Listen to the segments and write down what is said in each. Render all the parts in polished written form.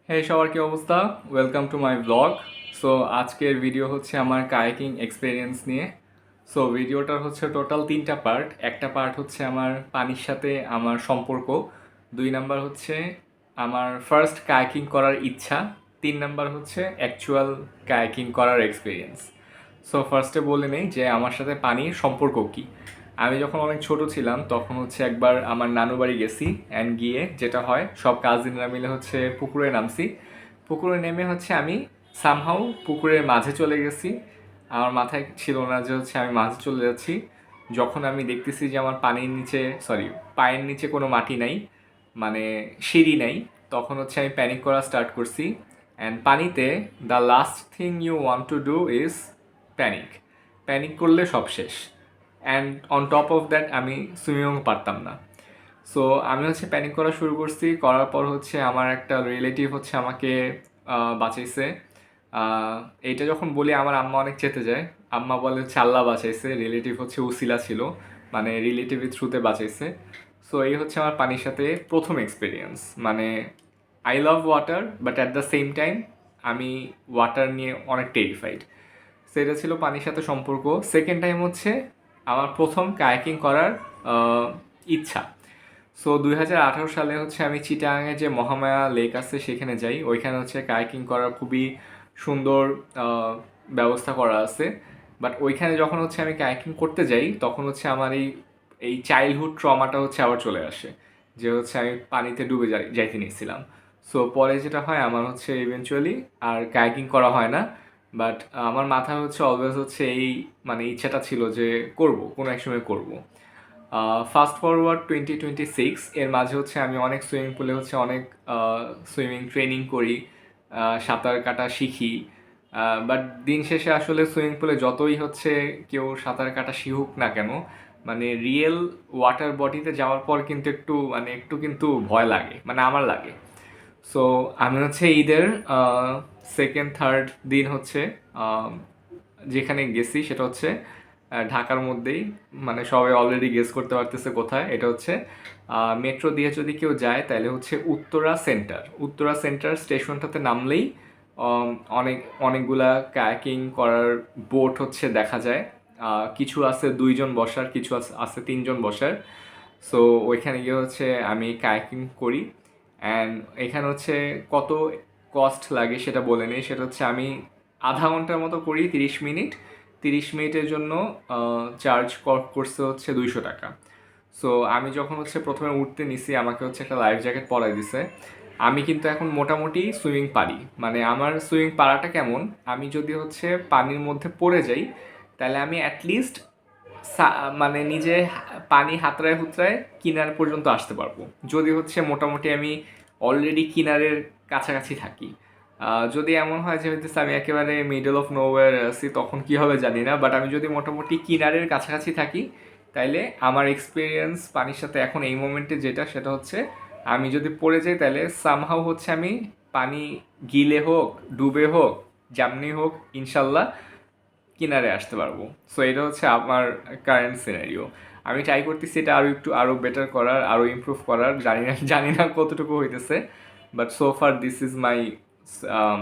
হে সবার কি অবস্থা? Welcome to my blog. So আজকের ভিডিও হচ্ছে আমার কায়াকিং এক্সপিরিয়েন্স নিয়ে। সো ভিডিওটার হচ্ছে টোটাল তিনটা পার্ট। একটা পার্ট হচ্ছে আমার পানির সাথে আমার সম্পর্ক, 2 নাম্বার হচ্ছে আমার ফার্স্ট কায়াকিং করার ইচ্ছা, 3 নাম্বার হচ্ছে অ্যাকচুয়াল কায়াকিং করার এক্সপিরিয়েন্স। সো ফার্স্টে বলে নেই যে আমার সাথে পানির সম্পর্ক কী। আমি যখন অনেক ছোট ছিলাম তখন হচ্ছে একবার আমার নানু বাড়ি গেছি, অ্যান্ড গিয়ে যেটা হয় সব কাজিনরা মিলে হচ্ছে পুকুরে নামছি। পুকুরে নেমে হচ্ছে আমি সামহাউ পুকুরের মাঝে চলে গেছি। আমার মাথায় ছিল না যে হচ্ছে আমি মাঝে চলে যাচ্ছি। যখন আমি দেখতেছি যে আমার পানির নিচে, সরি, পায়ের নিচে কোনো মাটি নাই, মানে সিঁড়ি নাই, তখন হচ্ছে আমি প্যানিক করা স্টার্ট করছি। অ্যান্ড পানিতে the last thing you want to do is panic. Panic করলে সব শেষ। And on top of that আমি সুইমিংও পারতাম না। সো আমি হচ্ছে প্যানিক করা শুরু করছি, করার পর হচ্ছে আমার একটা রিলেটিভ হচ্ছে আমাকে বাঁচাইছে। আহ, এইটা যখন বলি আমার আম্মা অনেক চেতে যায়। আম্মা বলে হচ্ছে আল্লাহ বাঁচাইছে, রিলেটিভ হচ্ছে উসিলা ছিল, মানে রিলেটিভের থ্রুতে বাঁচাইছে। সো এই হচ্ছে আমার পানির সাথে প্রথম এক্সপিরিয়েন্স। মানে I love water, but at the same time আমি ওয়াটার নিয়ে অনেক টেরিফাইড। সেটা ছিল পানির সাথে সম্পর্ক। সেকেন্ড টাইম হচ্ছে আমার প্রথম কায়াকিং করার আহ, ইচ্ছা। সো 2018 সালে হচ্ছে আমি চিটাগাংয়ে যে মহামায়া লেক আছে সেখানে যাই। ওইখানে হচ্ছে কায়াকিং করার খুবই সুন্দর আহ, ব্যবস্থা করা আছে। বাট ওইখানে যখন হচ্ছে আমি কায়াকিং করতে যাই তখন হচ্ছে আমার এই এই চাইল্ডহুড ট্রমাটা হচ্ছে আবার চলে আসে, যে হচ্ছে আমি পানিতে ডুবে যাইতে নিয়েছিলাম। সো পরে যেটা হয় আমার হচ্ছে ইভেনচুয়ালি আর কায়াকিং করা হয় না। বাট আমার মাথায় হচ্ছে অলওয়েজ হচ্ছে এই মানে ইচ্ছাটা ছিল যে করব, কোনো এক সময় করবো। ফাস্ট ফরওয়ার্ড 2026 এর মাঝে হচ্ছে আমি অনেক সুইমিং পুলে হচ্ছে অনেক সুইমিং ট্রেনিং করি, সাঁতার কাটা শিখি। বাট দিন শেষে আসলে সুইমিং পুলে যতই হচ্ছে কেউ সাঁতার কাটা শিখুক না কেন, মানে রিয়েল ওয়াটার বডিতে যাওয়ার পর কিন্তু একটু কিন্তু ভয় লাগে, মানে আমার লাগে। সো আমি হচ্ছে ঈদের সেকেন্ড থার্ড দিন হচ্ছে আহ, যেখানে গেছি সেটা হচ্ছে ঢাকার মধ্যেই, মানে সবাই অলরেডি গেস করতে পারতেছে কোথায়। এটা হচ্ছে মেট্রো দিয়ে যদি কেউ যায় তাহলে হচ্ছে উত্তরা সেন্টার। উত্তরা সেন্টার স্টেশনটাতে নামলেই আম, অনেক অনেকগুলা কায়াকিং করার বোট হচ্ছে দেখা যায়। কিছু আছে 2 জন বসার, কিছু আছে আছে 3 জন বসার। সো ওইখানে গিয়ে হচ্ছে আমি কায়াকিং করি। অ্যান্ড এখানে হচ্ছে কত কস্ট লাগে সেটা বলে নিই। সেটা হচ্ছে আমি আধা ঘন্টার মতো করি, 30 মিনিট। 30 মিনিটের জন্য চার্জ করছে হচ্ছে 200 টাকা। সো আমি যখন হচ্ছে প্রথমে উঠতে নিছি আমাকে হচ্ছে একটা লাইফ জ্যাকেট পরাই দিছে। আমি কিন্তু এখন মোটামুটি সুইমিং পারি। মানে আমার সুইমিং পারাটা কেমন, আমি যদি হচ্ছে পানির মধ্যে পড়ে যাই তাহলে আমি অ্যাটলিস্ট মানে নিজে পানি হাতড়ায় হুতরায় কিনার পর্যন্ত আসতে পারবো, যদি হচ্ছে মোটামুটি আমি অলরেডি কিনারের কাছাকাছি থাকি। যদি এমন হয় যে হইতেছে আমি একেবারে মিডল অফ নোওয়্যার আছি তখন কি হবে জানি না, বাট আমি যদি মোটামুটি কিনারের কাছাকাছি থাকি তাইলে আমার এক্সপিরিয়েন্স পানির সাথে এখন এই মোমেন্টে যেটা সেটা হচ্ছে আমি যদি পড়ে যাই তাহলে সামহাও হচ্ছে আমি পানি গিলে হোক ডুবে হোক যেমনি হোক ইনশাল্লাহ কিনারে আসতে পারবো। সো এটা হচ্ছে আমার কারেন্ট সিনারিও। আমি ট্রাই করতেছি এটা আরও বেটার করার, আরও ইমপ্রুভ করার। জানি না কতটুকু হইতেছে, but so far this is my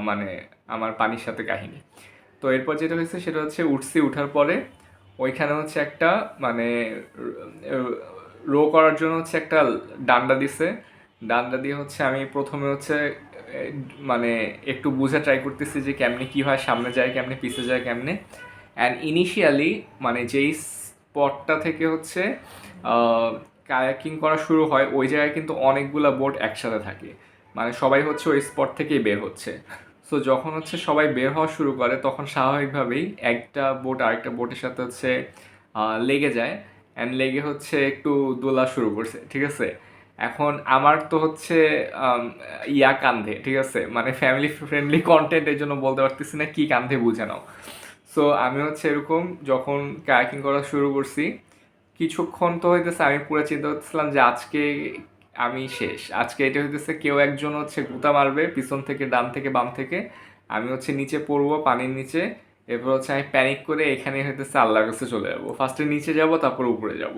মানে আমার পানির সাথে কাহিনী। তো এরপর যেটা হয়েছে সেটা হচ্ছে উঠছি, উঠার পরে ওইখানে হচ্ছে একটা মানে রো করার জন্য হচ্ছে একটা ডান্ডা দিছে। ডান্ডা দিয়ে হচ্ছে আমি প্রথমে হচ্ছে মানে একটু বোঝা ট্রাই করতেছি যে কেমনে কী হয়, সামনে যায় কেমনে, পিছে যায় কেমনে। অ্যান্ড ইনিশিয়ালি মানে যেই স্পটটা থেকে হচ্ছে কায়াকিং করা শুরু হয় ওই জায়গায় কিন্তু অনেকগুলা বোট একসাথে থাকে, মানে সবাই হচ্ছে ওই স্পট থেকেই বের হচ্ছে। সো যখন হচ্ছে সবাই বের হওয়া শুরু করে তখন স্বাভাবিকভাবেই একটা বোট আরেকটা বোটের সাথে হচ্ছে লেগে যায়। অ্যান্ড লেগে হচ্ছে একটু দোলা শুরু করছে, ঠিক আছে। এখন আমার তো হচ্ছে আম, কান্ধে, ঠিক আছে, মানে ফ্যামিলি ফ্রেন্ডলি কন্টেন্ট এই জন্য বলতে পারতেছি না কি কান্ধে বুঝে নাও। সো আমি হচ্ছে এরকম যখন কায়াকিং করা শুরু করছি কিছুক্ষণ তো হইতেছে আমি পুরো চিন্তা করতেছিলাম যে আজকে আমি শেষ, আজকে এটা হইতেছে কেউ একজন হচ্ছে গুতা মারবে পিছন থেকে, ডান থেকে, বাম থেকে, আমি হচ্ছে নিচে পড়বো পানির নিচে। এরপর হচ্ছে আমি প্যানিক করে এখানে হইতেছে আল্লাহর কাছে চলে যাবো, ফার্স্টে নিচে যাব তারপর উপরে যাব।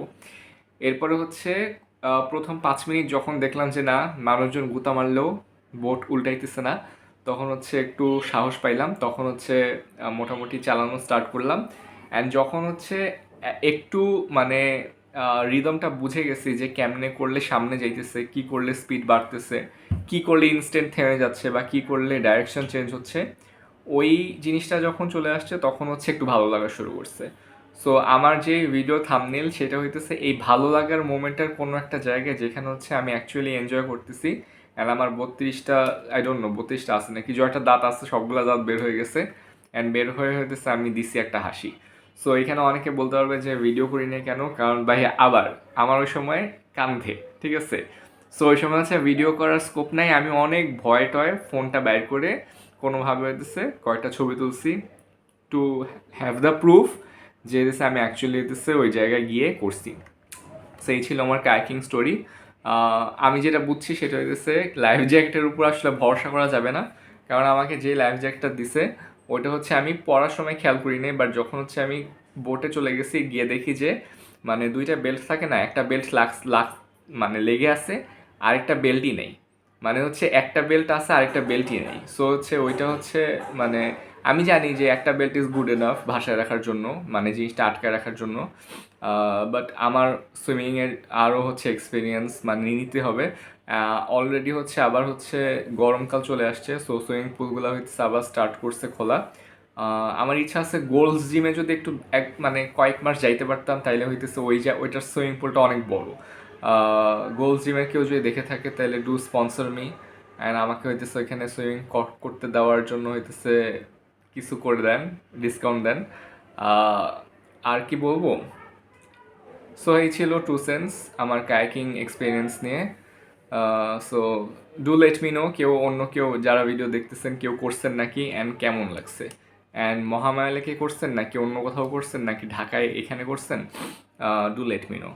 এরপরে হচ্ছে প্রথম 5 মিনিট যখন দেখলাম যে না, মানুষজন গুতা মারলেও বোট উল্টাইতেছে না, তখন হচ্ছে একটু সাহস পাইলাম, তখন হচ্ছে মোটামুটি চালানো স্টার্ট করলাম। অ্যান্ড যখন হচ্ছে একটু মানে রিদমটা বুঝে গেছি যে কেমনে করলে সামনে যাইতেছে, কি করলে স্পিড বাড়তেছে, কি করলে ইনস্ট্যান্ট থেমে যাচ্ছে বা কি করলে ডাইরেকশন চেঞ্জ হচ্ছে, ওই জিনিসটা যখন চলে আসছে তখন হচ্ছে একটু ভালো লাগা শুরু করছে। সো আমার যে ভিডিও থাম্বনেল সেটা হইতেছে এই ভালো লাগার মোমেন্টের কোনো একটা জায়গায় যেখানে হচ্ছে আমি অ্যাকচুয়ালি এনজয় করতেছি। অ্যান্ড আমার 32টা, আই ডোন্ট নো 32টা আছে নাকি, যে একটা দাঁত আছে সবগুলো দাঁত বের হয়ে গেছে। অ্যান্ড বের হয়ে হইতেছে আমি দিছি একটা হাসি। সো এখানে অনেকে বলতে পারবে যে ভিডিও করি না কেন, কারণ ভাই আবার আমার ওই সময় কান্ধে, ঠিক আছে। সো ওই সময় হচ্ছে ভিডিও করার স্কোপ নাই, আমি অনেক ভয় টয় ফোনটা বের করে কোনোভাবে হইতেছে কয়েকটা ছবি তুলছি টু হ্যাভ দ্য প্রুফ যে হইতেছে আমি অ্যাকচুয়ালি হইতেছে ওই জায়গায় গিয়ে করছি। সেই ছিল আমার কায়াকিং স্টোরি। আমি যেটা বুঝছি সেটা হইতেছে লাইফ জ্যাকেটের উপর আসলে ভরসা করা যাবে না, কারণ আমাকে যে লাইফ জ্যাকেটটা দিছে ওইটা হচ্ছে আমি পড়ার সময় খেয়াল করি নাই, বাট যখন হচ্ছে আমি বোটে চলে গেছি গিয়ে দেখি যে মানে দুইটা বেল্ট থাকে না, একটা বেল্ট মানে লেগে আছে, আরেকটা বেল্টই নেই। মানে হচ্ছে একটা বেল্ট আছে আরেকটা বেল্টই নেই। সো হচ্ছে ওইটা হচ্ছে মানে আমি জানি যে একটা বেল্ট ইজ গুড এনাফ ভাষায় রাখার জন্য, মানে জিনিসটা আটকায় রাখার জন্য, বাট আমার সুইমিংয়ের আরও হচ্ছে এক্সপিরিয়েন্স মানে নিতে হবে। অলরেডি হচ্ছে আবার হচ্ছে গরমকাল চলে আসছে, সো সুইমিং পুলগুলো হচ্ছে আবার স্টার্ট করছে খোলা। আমার ইচ্ছা আছে গোল্ডস জিমে যদি একটু মানে কয়েক মাস যাইতে পারতাম তাইলে হইতেছে ওইটার সুইমিং পুলটা অনেক বড়। গোল্ডস জিমের কেউ যদি দেখে থাকে তাহলে ডু স্পন্সর মি, অ্যান্ড আমাকে হইতেছে ওইখানে সুইমিং করতে দেওয়ার জন্য হইতেছে কিছু করে দেন, ডিসকাউন্ট দেন। আহ, আর কি বলবো। সো এই ছিল টু সেন্স আমার কায়াকিং এক্সপিরিয়েন্স নিয়ে। So do let me no কেউ যারা ভিডিও দেখতেছেন কেউ করছেন নাকি অ্যান্ড কেমন লাগছে, অ্যান্ড মহামায়া লেকে করছেন নাকি অন্য কোথাও করছেন নাকি ঢাকায় এখানে করছেন, do let me know.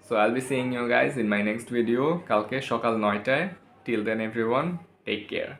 So I'll be seeing you guys in my next video কালকে সকাল 9টায়। Till then everyone, take care.